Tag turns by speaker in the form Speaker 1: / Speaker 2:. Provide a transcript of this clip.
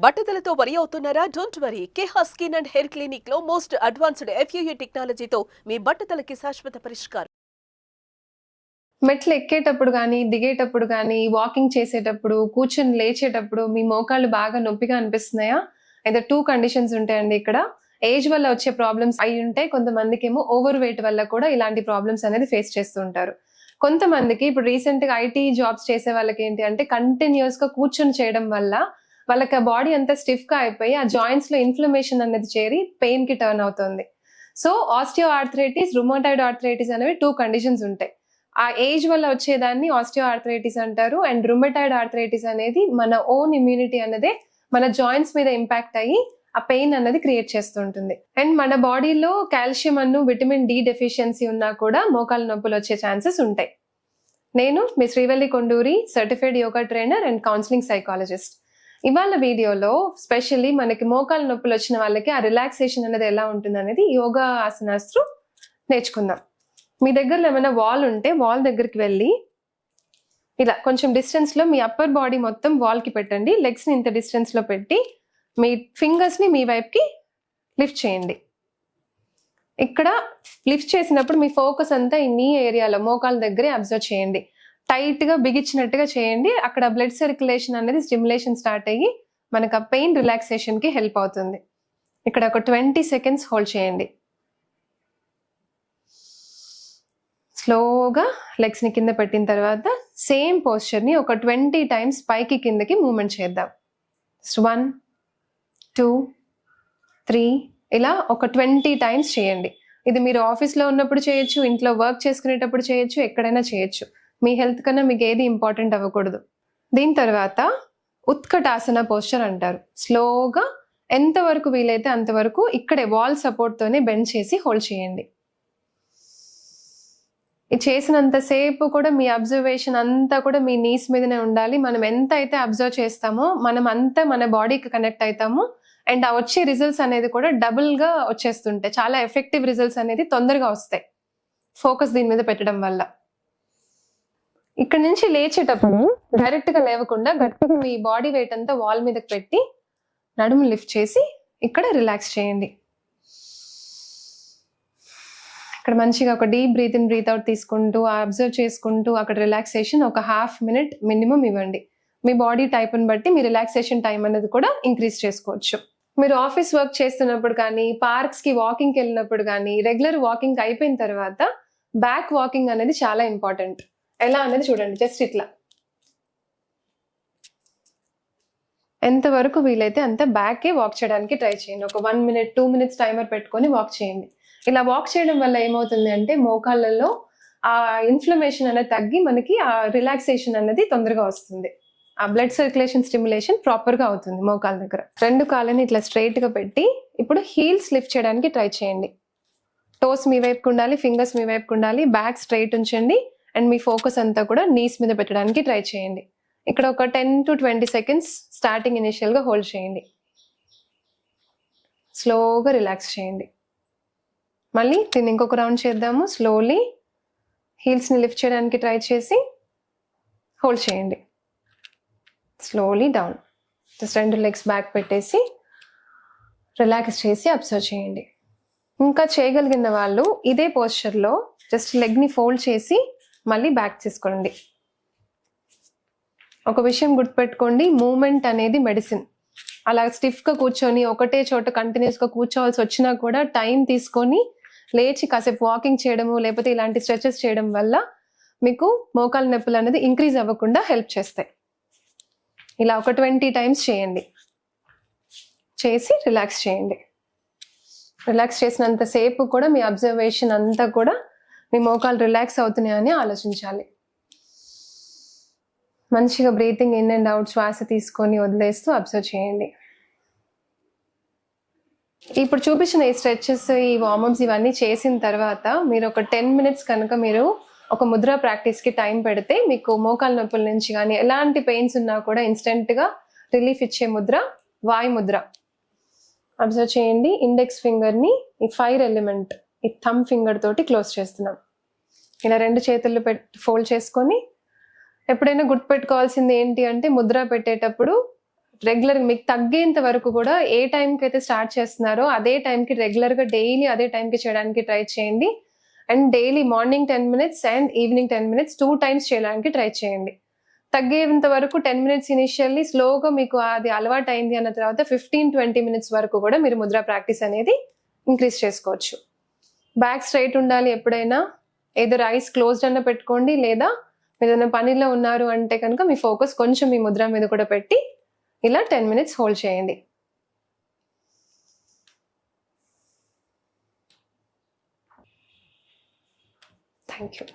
Speaker 1: బట్టతలతో వరి అవుతున్నారా? Don't worry. Keha skin and hair clinic లో మోస్ట్ అడ్వాన్స్డ్ FUE టెక్నాలజీతో మీ బట్టతలకి శాశ్వత పరిష్కారం.
Speaker 2: మెట్లు ఎక్కేటప్పుడు గానీ, దిగేటప్పుడు గానీ, వాకింగ్ చేసేటప్పుడు, కూర్చొని లేచేటప్పుడు మీ మోకాళ్ళు బాగా నొప్పిగా అనిపిస్తున్నాయా? అయితే 2 కండిషన్స్ ఉంటాయండి ఇక్కడ. ఏజ్ వల్ల వచ్చే ప్రాబ్లమ్స్ అయ్యుంటాయి. కొంతమందికేమో ఓవర్ వెయిట్ వల్ల కూడా ఇలాంటి ప్రాబ్లమ్స్ అనేది ఫేస్ చేస్తూ ఉంటారు. కొంతమందికి ఇప్పుడు రీసెంట్‌గా ఐటీ జాబ్స్ చేసే వాళ్ళకేంటి అంటే కంటిన్యూయస్‌గా కూర్చొని చేయడం వల్ల వాళ్ళకి ఆ బాడీ అంతా స్టిఫ్‌గా అయిపోయి ఆ జాయింట్స్‌లో ఇన్‌ఫ్లమేషన్ అనేది చేరి పెయిన్‌కి టర్న్ అవుతుంది. So, osteo arthritis, rheumatoid arthritis అనేవి 2 కండిషన్స్ ఉంటాయి. ఆ ఏజ్ వల్ల వచ్చేదాన్ని ఆస్టియో ఆర్థరైటిస్ అంటారు. అండ్ రుమటాయిడ్ ఆర్థరైటిస్ అనేది మన ఓన్ ఇమ్యూనిటీ అన్నదే మన జాయింట్స్ మీద ఇంపాక్ట్ అయ్యి ఆ పెయిన్ అన్నది క్రియేట్ చేస్తూ ఉంటుంది. అండ్ మన బాడీలో కాల్షియం విటమిన్ డి డెఫిషియన్సీ ఉన్నా కూడా మోకాళ్ళ నొప్పులు వచ్చే ఛాన్సెస్ ఉంటాయి. నేను మీ Srivalli Konduri, certified yoga trainer and counselling psychologist. ఇవాళ వీడియోలో స్పెషల్లీ మనకి మోకాళ్ళ నొప్పులు వచ్చిన వాళ్ళకి ఆ రిలాక్సేషన్ అనేది ఎలా ఉంటుంది అనేది యోగా ఆసనాస్ త్రూ నేర్చుకుందాం. మీ దగ్గరలో ఏమైనా వాల్ ఉంటే వాల్ దగ్గరికి వెళ్ళి ఇలా కొంచెం డిస్టెన్స్ లో మీ అప్పర్ బాడీ మొత్తం వాల్ కి పెట్టండి. లెగ్స్ ని ఇంత డిస్టెన్స్ లో పెట్టి మీ ఫింగర్స్ ని మీ వైపుకి లిఫ్ట్ చేయండి. ఇక్కడ లిఫ్ట్ చేసినప్పుడు మీ ఫోకస్ అంతా ఈ నీ ఏరియాలో మోకాళ్ళ దగ్గరే అబ్జర్వ్ చేయండి. టైట్ గా బిగించినట్టుగా చేయండి. అక్కడ బ్లడ్ సర్క్యులేషన్ అనేది స్టిమ్యులేషన్ స్టార్ట్ అయ్యి మనకు ఆ పెయిన్ రిలాక్సేషన్ కి హెల్ప్ అవుతుంది. ఇక్కడ ఒక 20 సెకండ్స్ హోల్డ్ చేయండి. స్లోగా లెగ్స్ ని కింద పెట్టిన తర్వాత సేమ్ పోస్చర్ ని ఒక 20 టైమ్స్ పైకి కిందకి మూవ్మెంట్ చేద్దాం. 1 2 3 ఇలా ఒక 20 టైమ్స్ చేయండి. ఇది మీరు ఆఫీస్లో ఉన్నప్పుడు చేయొచ్చు, ఇంట్లో వర్క్ చేసుకునేటప్పుడు చేయొచ్చు, ఎక్కడైనా చేయొచ్చు. మీ హెల్త్ కన్నా మీకు ఏది ఇంపార్టెంట్ అవ్వకూడదు. దీని తర్వాత ఉత్కటాసన పోస్చర్ అంటారు. స్లోగా ఎంతవరకు వీలైతే అంతవరకు ఇక్కడే వాల్ సపోర్ట్ తోనే బెండ్ చేసి హోల్డ్ చేయండి. ఇది చేసినంతసేపు కూడా మీ అబ్జర్వేషన్ అంతా కూడా మీ నీస్ మీదనే ఉండాలి. మనం ఎంత అయితే అబ్జర్వ్ చేస్తామో మనం అంతా మన బాడీకి కనెక్ట్ అవుతాము. అండ్ ఆ వచ్చే రిజల్ట్స్ అనేది కూడా డబుల్ గా వచ్చేస్తుంటాయి. చాలా ఎఫెక్టివ్ రిజల్ట్స్ అనేది తొందరగా వస్తాయి ఫోకస్ దీని మీద పెట్టడం వల్ల. ఇక్కడ నుంచి లేచేటప్పుడు డైరెక్ట్ గా లేవకుండా గట్టిగా మీ బాడీ వెయిట్ అంతా వాల్ మీదకి పెట్టి నడుము లిఫ్ట్ చేసి ఇక్కడ రిలాక్స్ చేయండి. ఇక్కడ మంచిగా ఒక deep breath in breath out తీసుకుంటూ అబ్జర్వ్ చేసుకుంటూ అక్కడ రిలాక్సేషన్ ఒక హాఫ్ మినిట్ మినిమం ఇవ్వండి. మీ బాడీ టైప్ని బట్టి మీ రిలాక్సేషన్ టైం అనేది కూడా ఇంక్రీజ్ చేసుకోవచ్చు. మీరు ఆఫీస్ వర్క్ చేస్తున్నప్పుడు కానీ, పార్క్స్ కి వాకింగ్కి వెళ్ళినప్పుడు కానీ, రెగ్యులర్ వాకింగ్ అయిపోయిన తర్వాత బ్యాక్ వాకింగ్ అనేది చాలా ఇంపార్టెంట్. ఎలా అనేది చూడండి. జస్ట్ ఇట్లా ఎంతవరకు వీలైతే అంత బ్యాకే వాక్ చేయడానికి ట్రై చేయండి. ఒక 1 మినిట్ 2 మినిట్స్ టైమర్ పెట్టుకొని వాక్ చేయండి. ఇలా వాక్ చేయడం వల్ల ఏమవుతుంది అంటే మోకాళ్ళలో ఆ ఇన్ఫ్లమేషన్ అనేది తగ్గి మనకి ఆ రిలాక్సేషన్ అనేది తొందరగా వస్తుంది. ఆ బ్లడ్ సర్క్యులేషన్ స్టిమ్యులేషన్ ప్రాపర్ గా అవుతుంది మోకాళ్ళ దగ్గర. 2 కాళ్ళని ఇట్లా స్ట్రైట్ గా పెట్టి ఇప్పుడు హీల్స్ లిఫ్ట్ చేయడానికి ట్రై చేయండి. టోస్ మీ వైపుకు ఉండాలి, ఫింగర్స్ మీ వైపుకు ఉండాలి, బ్యాక్ స్ట్రైట్ ఉంచండి అండ్ మీ ఫోకస్ అంతా కూడా నీస్ మీద పెట్టడానికి ట్రై చేయండి. ఇక్కడ ఒక 10 to 20 సెకండ్స్ స్టార్టింగ్ ఇనిషియల్ గా హోల్డ్ చేయండి. స్లోగా రిలాక్స్ చేయండి. మళ్ళీ దీన్ని ఇంకొక రౌండ్ చేద్దాము. స్లోలీ హీల్స్ ని లిఫ్ట్ చేయడానికి ట్రై చేసి హోల్డ్ చేయండి. Slowly down. Just 2 legs back పెట్టేసి రిలాక్స్ చేసి అబ్జర్వ్ చేయండి. ఇంకా చేయగలిగిన వాళ్ళు ఇదే పోస్చర్లో జస్ట్ లెగ్ని ఫోల్డ్ చేసి మళ్ళీ బ్యాక్ తీసుకోండి. ఒక విషయం గుర్తుపెట్టుకోండి, మూమెంట్ అనేది మెడిసిన్. అలా స్టిఫ్గా కూర్చొని ఒకటే చోట కంటిన్యూస్గా కూర్చోవాల్సి వచ్చినా కూడా టైం తీసుకొని లేచి కాసేపు వాకింగ్ చేయడము లేకపోతే ఇలాంటి స్ట్రెచెస్ చేయడం వల్ల మీకు మోకాళ్ళ నొప్పులు అనేది ఇంక్రీజ్ అవ్వకుండా హెల్ప్ చేస్తాయి. ఇలా ఒక 20 టైమ్స్ చేయండి. చేసి రిలాక్స్ చేయండి. రిలాక్స్ చేసినంతసేపు కూడా మీ అబ్జర్వేషన్ అంతా కూడా మీ మోకాలు రిలాక్స్ అవుతున్నాయని ఆలోచించాలి. మంచిగా బ్రీతింగ్ ఇన్ అండ్ అవుట్ శ్వాస తీసుకొని వదిలేస్తూ అబ్జర్వ్ చేయండి. ఇప్పుడు చూపించిన ఈ స్ట్రెచెస్, ఈ వార్మప్స్ ఇవన్నీ చేసిన తర్వాత మీరు ఒక 10 మినిట్స్ కనుక మీరు ఒక ముద్ర ప్రాక్టీస్కి టైం పెడితే మీకు మోకాళ్ళ నొప్పుల నుంచి కానీ ఎలాంటి పెయిన్స్ ఉన్నా కూడా ఇన్స్టెంట్గా రిలీఫ్ ఇచ్చే ముద్ర వాయు ముద్ర. అబ్జర్వ్ చేయండి. ఇండెక్స్ ఫింగర్ని ఈ ఫైర్ ఎలిమెంట్ ఈ థమ్ ఫింగర్ తోటి క్లోజ్ చేస్తున్నాం. ఇలా 2 చేతులు ఫోల్డ్ చేసుకొని ఎప్పుడైనా గుర్తుపెట్టుకోవాల్సింది ఏంటి అంటే ముద్ర పెట్టేటప్పుడు రెగ్యులర్ మీకు తగ్గేంత వరకు కూడా ఏ టైంకి అయితే స్టార్ట్ చేస్తున్నారో అదే టైంకి రెగ్యులర్గా డైలీ అదే టైంకి చేయడానికి ట్రై చేయండి. And daily morning 10 minutes and evening 10 minutes 2 times చేయడానికి ట్రై చేయండి. తగ్గేంత వరకు 10 minutes ఇనిషియల్లీ, స్లోగా మీకు అది అలవాటు అయింది అన్న తర్వాత 15-20 minutes వరకు కూడా మీరు ముద్ర ప్రాక్టీస్ అనేది ఇంక్రీజ్ చేసుకోవచ్చు. బ్యాక్ స్ట్రైట్ ఉండాలి ఎప్పుడైనా. ఏదో ఐస్ క్లోజ్డ్ అన్న పెట్టుకోండి, లేదా ఏదైనా పనిలో ఉన్నారు అంటే కనుక మీ ఫోకస్ కొంచెం మీ ముద్ర మీద కూడా పెట్టి ఇలా 10 minutes హోల్డ్ చేయండి. Thank you.